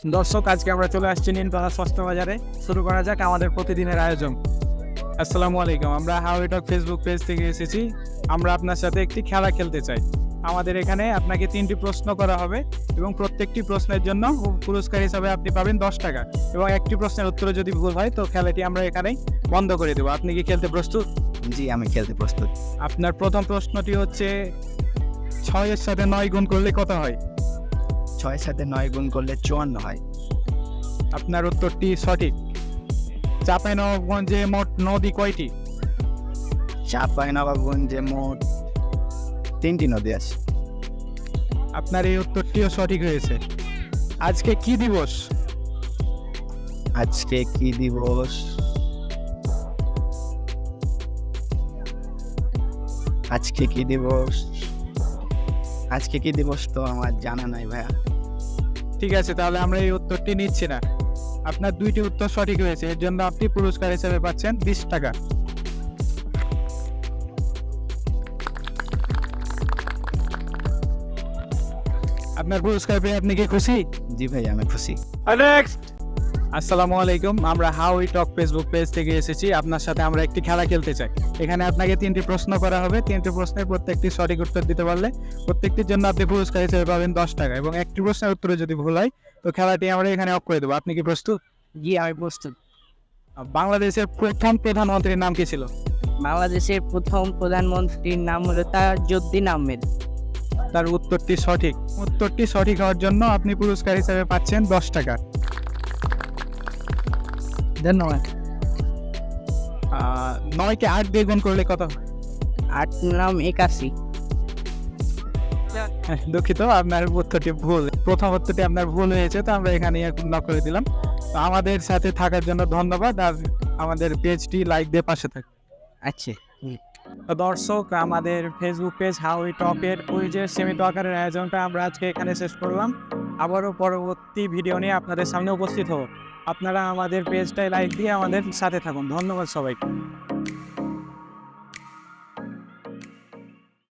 দর্শক, আজকে আমরা চলে আসছি নিমতলা সস্তা বাজারে। শুরু করা যাক আমাদের প্রতিদিনের আয়োজন। আসসালামু আলাইকুম। আমরা হাওয়াই টক ফেসবুক পেজ থেকে এসেছি। আমরা আপনার সাথে একটি খেলা খেলতে চাই। আমাদের এখানে আপনাকে 3টি প্রশ্ন করা হবে এবং প্রত্যেকটি প্রশ্নের জন্য পুরস্কার হিসাবে আপনি পাবেন 10 টাকা, এবং একটি প্রশ্নের উত্তর যদি ভুল হয় তো খেলাটি আমরা এখানেই বন্ধ করে দেবো। আপনি কি খেলতে প্রস্তুত? জি, আমি খেলতে প্রস্তুত। আপনার প্রথম প্রশ্নটি হচ্ছে, 6-এর সাথে 9 গুণ করলে কত হয়? 6-এর সাথে 9 গুণ করলে 54 হয়। আপনার উত্তরটি সঠিক। চাঁপাইনবাবগঞ্জে মোট নদী কয়টি? চাঁপাইনবাবগঞ্জে মোট 3টি নদী আছে। আপনার এই উত্তরটিও সঠিক হয়েছে। আজকে কি দিবস? আজকে কি দিবস? আজকে কি দিবস? আজকে কি দিবস তো আমার জানা নাই ভাইয়া। ঠিক আছে, তাহলে আমরা এই উত্তরটি নিচ্ছি না। আপনার 2টি উত্তর সঠিক হয়েছে, এর জন্য আপনি পুরস্কার হিসেবে পাচ্ছেন 20 টাকা। আপনার পুরস্কার পেয়ে আপনি কি খুশি? জি ভাই, আমি খুশি। আসসালামু আলাইকুম। আমরা হাওয়াই টক ফেসবুক পেজ থেকে এসেছি। আপনার সাথে আমরা একটি খেলা খেলতে চাই। এখানে আপনাকে 3টি প্রশ্ন করা হবে। 3টি প্রশ্নের প্রত্যেকটি সঠিক উত্তর দিতে পারলে প্রত্যেকটির জন্য আপনি পুরস্কার হিসেবে পাবেন 10 টাকা, এবং একটি প্রশ্নের উত্তরে যদি ভুল হয় তো খেলাটি আমরা এখানে অফ করে দেবো। আপনি কি প্রস্তুত? জি, আমি প্রস্তুত। বাংলাদেশের প্রথম প্রধানমন্ত্রীর নাম কি ছিল? বাংলাদেশের প্রথম প্রধানমন্ত্রীর নাম হলো তাজউদ্দিন আহমেদ। তার উত্তরটি সঠিক। উত্তরটি সঠিক হওয়ার জন্য আপনি পুরস্কার হিসেবে পাচ্ছেন 10 টাকা। ধন্যবাদ। 9কে 8 দিয়ে গুণ করলে কত? 8 নাম 81। দুঃখিত, আপনার উত্তরটি ভুল। প্রথম উত্তরটি আপনার ভুল হয়েছে, তো আমরা এখানে নক করে দিলাম। তো আমাদের সাথে থাকার জন্য ধন্যবাদ, আর আমাদের পেজটি লাইক দিয়ে পাশে থাকুন। আচ্ছা। তো দর্শক, আমাদের ফেসবুক পেজ হাওয়াই টকের কুইজের সীমিত আকারের আয়োজনটা আমরা আজকে এখানে শেষ করলাম। আবারও পরবর্তী ভিডিও নিয়ে আপনাদের সামনে উপস্থিত হব। আপনারা আমাদের পেজটায় লাইক দিয়ে আমাদের সাথে থাকুন। ধন্যবাদ সবাইকে।